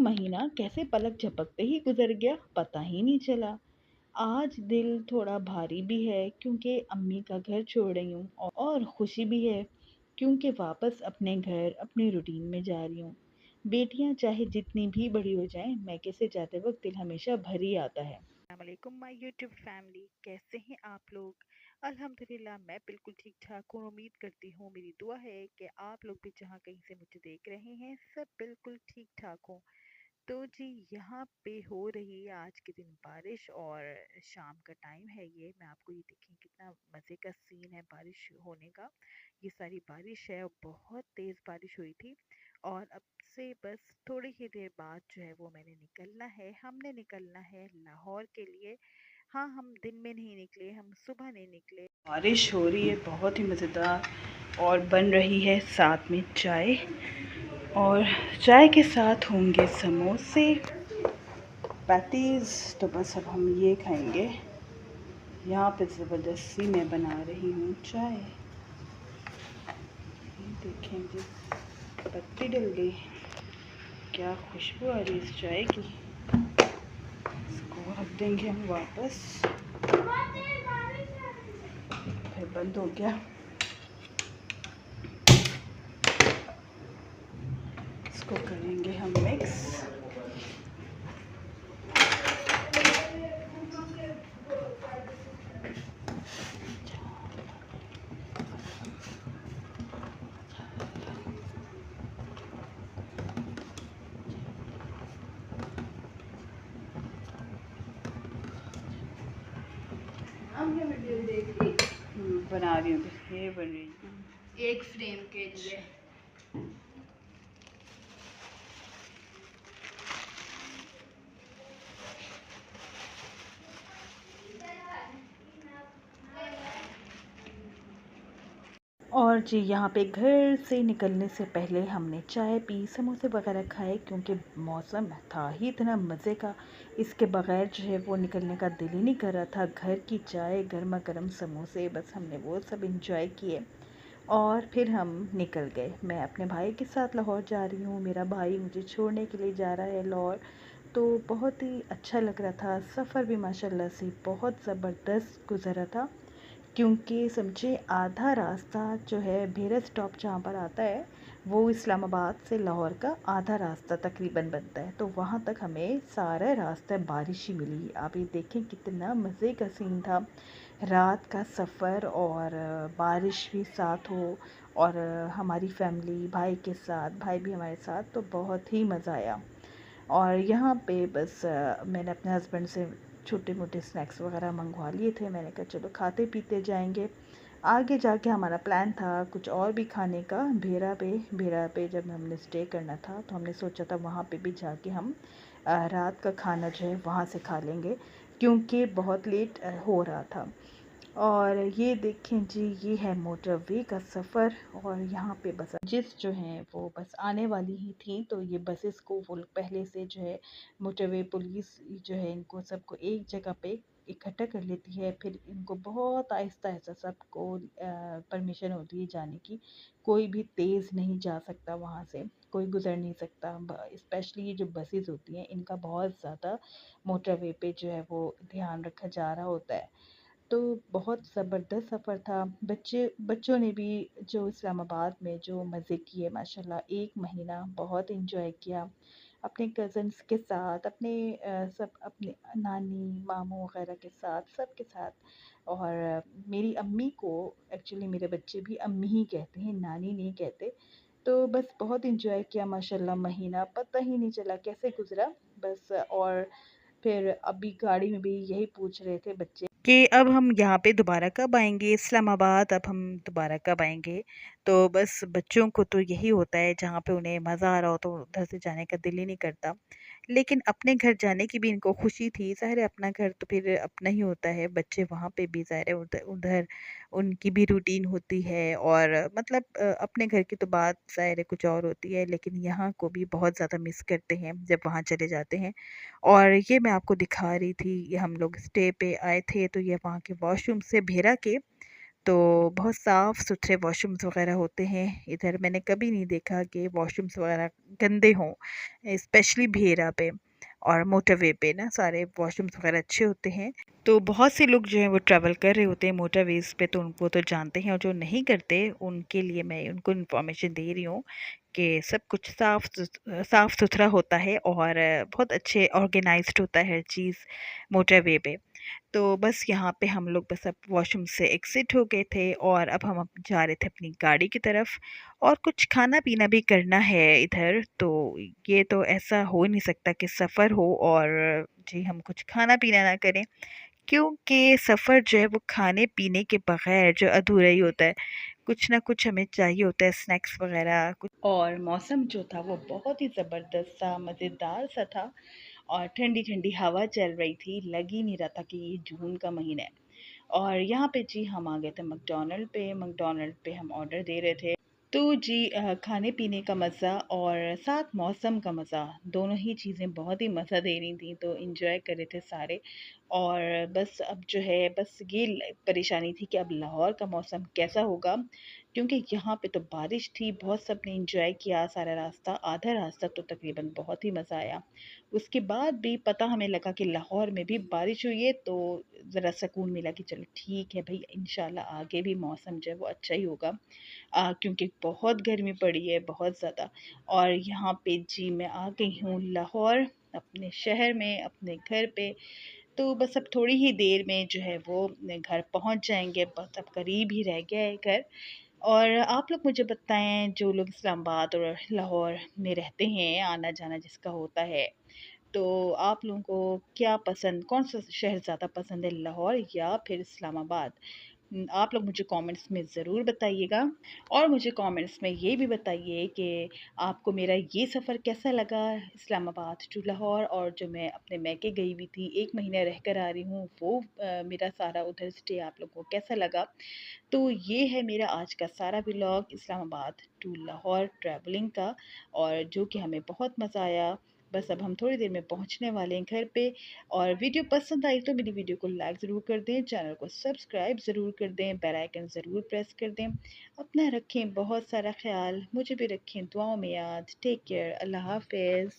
महीना कैसे पलक झपकते ही गुजर गया, पता ही नहीं चला। आज दिल थोड़ा भारी भी है क्योंकि अम्मी का घर छोड़ रही हूँ, और खुशी भी है क्योंकि वापस अपने घर अपने रूटीन में जा रही हूँ। बेटियां चाहे जितनी भी बड़ी हो जाएं, मैके से जाते वक्त दिल हमेशा भरी आता है। वालेकुम माय यूट्यूब फैमिली, कैसे हैं आप लोग। अल्हम्दुलिल्लाह मैं बिल्कुल ठीक ठाक हूँ। उम्मीद करती हूँ, मेरी दुआ है कि आप लोग भी जहाँ कहीं से मुझे देख रहे हैं सब बिल्कुल ठीक ठाक हो। तो जी, यहाँ पे हो रही है आज के दिन बारिश और शाम का टाइम है। ये मैं आपको ये देखें कितना मज़े का सीन है बारिश होने का। ये सारी बारिश है और बहुत तेज़ बारिश हुई थी। और अब से बस थोड़ी ही देर बाद जो है वो मैंने निकलना है, हमने निकलना है लाहौर के लिए। हाँ, हम दिन में नहीं निकले, हम सुबह नहीं निकले। बारिश हो रही है बहुत ही मज़ेदार, और बन रही है साथ में चाय, और चाय के साथ होंगे समोसे, पैटीज़। तो बस अब हम ये खाएंगे। यहाँ पे ज़बरदस्ती मैं बना रही हूँ चाय। ये देखें जी, पत्ती डल गई, क्या खुशबू आ रही है इस चाय की। इसको रख देंगे हम वापस। फिर बंद हो गया। इसको करेंगे हम मिक्स। बना रही हूँ, ये बन रही है एक फ्रेम के लिए। और जी, यहाँ पे घर से निकलने से पहले हमने चाय पी, समोसे वगैरह खाए, क्योंकि मौसम था ही इतना मज़े का। इसके बगैर जो है वो निकलने का दिल ही नहीं कर रहा था। घर की चाय, गर्मा गर्म समोसे, बस हमने वो सब इंजॉय किए और फिर हम निकल गए। मैं अपने भाई के साथ लाहौर जा रही हूँ, मेरा भाई मुझे छोड़ने के लिए जा रहा है लाहौर। तो बहुत ही अच्छा लग रहा था। सफ़र भी माशाल्लाह से बहुत ज़बरदस्त गुज़रा था, क्योंकि समझे आधा रास्ता जो है भेरा स्टॉप जहाँ पर आता है, वो इस्लामाबाद से लाहौर का आधा रास्ता तकरीबन बनता है। तो वहाँ तक हमें सारा रास्ता बारिश ही मिली। आप ये देखें कितना मज़े का सीन था। रात का सफ़र और बारिश भी साथ हो, और हमारी फैमिली भाई के साथ, भाई भी हमारे साथ, तो बहुत ही मज़ा आया। और यहाँ पे बस मैंने अपने हस्बैंड से छोटे मोटे स्नैक्स वगैरह मंगवा लिए थे। मैंने कहा चलो खाते पीते जाएंगे। आगे जाके हमारा प्लान था कुछ और भी खाने का। भेरा पे जब हमने स्टे करना था तो हमने सोचा था वहाँ पे भी जाके हम रात का खाना जो है वहाँ से खा लेंगे, क्योंकि बहुत लेट हो रहा था। और ये देखें जी, ये है मोटरवे का सफ़र। और यहाँ पे बस जिस जो हैं वो बस आने वाली ही थी, तो ये बसेस को वो लोग पहले से जो है मोटरवे पुलिस जो है इनको सबको एक जगह पे इकट्ठा कर लेती है। फिर इनको बहुत आहिस्ता आहिस्ता सबको परमिशन होती है जाने की। कोई भी तेज़ नहीं जा सकता वहाँ से, कोई गुज़र नहीं सकता। स्पेशली ये जो बसेस होती हैं, इनका बहुत ज़्यादा मोटरवे पे जो है वो ध्यान रखा जा रहा होता है। तो बहुत ज़बरदस्त सफ़र था। बच्चों ने भी जो इस्लामाबाद में जो मज़े किए, माशाल्लाह 1 महीना बहुत एंजॉय किया अपने कज़न्स के साथ, अपने सब अपने नानी मामू वग़ैरह के साथ, सबके साथ। और मेरी अम्मी को एक्चुअली मेरे बच्चे भी अम्मी ही कहते हैं, नानी नहीं कहते। तो बस बहुत एंजॉय किया माशाल्लाह। महीना पता ही नहीं चला कैसे गुज़रा बस। और फिर अभी गाड़ी में भी यही पूछ रहे थे बच्चे कि अब हम यहाँ पे दोबारा कब आएंगे इस्लामाबाद, अब हम दोबारा कब आएंगे। तो बस बच्चों को तो यही होता है, जहाँ पे उन्हें मज़ा आ रहा हो तो उधर से जाने का दिल ही नहीं करता। लेकिन अपने घर जाने की भी इनको खुशी थी। ज़ाहिर है अपना घर तो फिर अपना ही होता है। बच्चे वहाँ पे भी ज़ाहिर है उधर उधर उनकी भी रूटीन होती है, और मतलब अपने घर की तो बात ज़ाहिर है कुछ और होती है, लेकिन यहाँ को भी बहुत ज़्यादा मिस करते हैं जब वहाँ चले जाते हैं। और ये मैं आपको दिखा रही थी, ये हम लोग स्टे पे आए थे, तो ये वहाँ के वॉशरूम से भेरा के तो बहुत साफ़ सुथरे वॉशरूम्स वगैरह होते हैं इधर। मैंने कभी नहीं देखा कि वॉशरूम्स वगैरह गंदे हों, स्पेशली भेरा पे और मोटरवे पे ना सारे वॉशरूम्स वगैरह अच्छे होते हैं। तो बहुत से लोग जो हैं वो ट्रैवल कर रहे होते हैं मोटरवेज़ पे, तो उनको तो जानते हैं, और जो नहीं करते उनके लिए मैं उनको इन्फॉर्मेशन दे रही हूँ कि सब कुछ साफ़ सुथरा होता है और बहुत अच्छे ऑर्गेनाइज्ड होता है हर चीज़ मोटरवे पे। तो बस यहाँ पे हम लोग बस अब वॉशरूम से एग्ज़िट हो गए थे और अब हम जा रहे थे अपनी गाड़ी की तरफ, और कुछ खाना-पीना भी करना है इधर। तो ये तो ऐसा हो ही नहीं सकता कि सफ़र हो और जी हम कुछ खाना-पीना ना करें, क्योंकि सफ़र जो है वो खाने-पीने के बगैर जो अधूरा ही होता है। कुछ ना कुछ हमें चाहिए होता है, स्नैक्स वग़ैरह कुछ। और मौसम जो था वो बहुत ही ज़बरदस्त सा, मज़ेदार सा था, और ठंडी-ठंडी हवा चल रही थी, लग ही नहीं रहा था कि ये जून का महीना है। और यहाँ पे जी हम आ गए थे मैकडॉनल्ड पे हम ऑर्डर दे रहे थे। तो जी खाने-पीने का मज़ा और साथ मौसम का मज़ा, दोनों ही चीज़ें बहुत ही मज़ा दे रही थी, तो एन्जॉय कर रहे थे सारे। और बस अब जो है बस ये परेशानी थी कि अब लाहौर का मौसम कैसा होगा, क्योंकि यहाँ पे तो बारिश थी, बहुत सबने एंजॉय किया सारा रास्ता, आधा रास्ता तो तकरीबन बहुत ही मज़ा आया। उसके बाद भी पता हमें लगा कि लाहौर में भी बारिश हुई है, तो ज़रा सुकून मिला कि चलो ठीक है भाई, इंशाल्लाह आगे भी मौसम जो है वो अच्छा ही होगा। क्योंकि बहुत गर्मी पड़ी है, बहुत ज़्यादा। और यहाँ पे जी मैं आ गई हूँ लाहौर, अपने शहर में, अपने घर पे। तो बस अब थोड़ी ही देर में जो है वो घर पहुँच जाएँगे, बस अब करीब ही रह गया है घर। और आप लोग मुझे बताएँ, जो लोग इस्लामाबाद और लाहौर में रहते हैं, आना-जाना जिसका होता है, तो आप लोगों को क्या पसंद, कौन-सा शहर ज़्यादा पसंद है, लाहौर या फिर इस्लामाबाद? आप लोग मुझे कमेंट्स में ज़रूर बताइएगा, और मुझे कमेंट्स में ये भी बताइए कि आपको मेरा ये सफ़र कैसा लगा, इस्लामाबाद टू लाहौर, और जो मैं अपने मैके गई हुई थी, 1 महीना रह कर आ रही हूँ, वो मेरा सारा उधर स्टे आप लोगों को कैसा लगा। तो ये है मेरा आज का सारा vlog Islamabad to Lahore travelling का, और जो कि हमें बहुत मज़ा आया। बस अब हम थोड़ी देर में पहुंचने वाले हैं घर पे। और वीडियो पसंद आई तो मेरी वीडियो को लाइक ज़रूर कर दें, चैनल को सब्सक्राइब ज़रूर कर दें, बेल आइकन ज़रूर प्रेस कर दें। अपना रखें बहुत सारा ख्याल, मुझे भी रखें दुआओं में याद। टेक केयर, अल्लाह हाफिज़।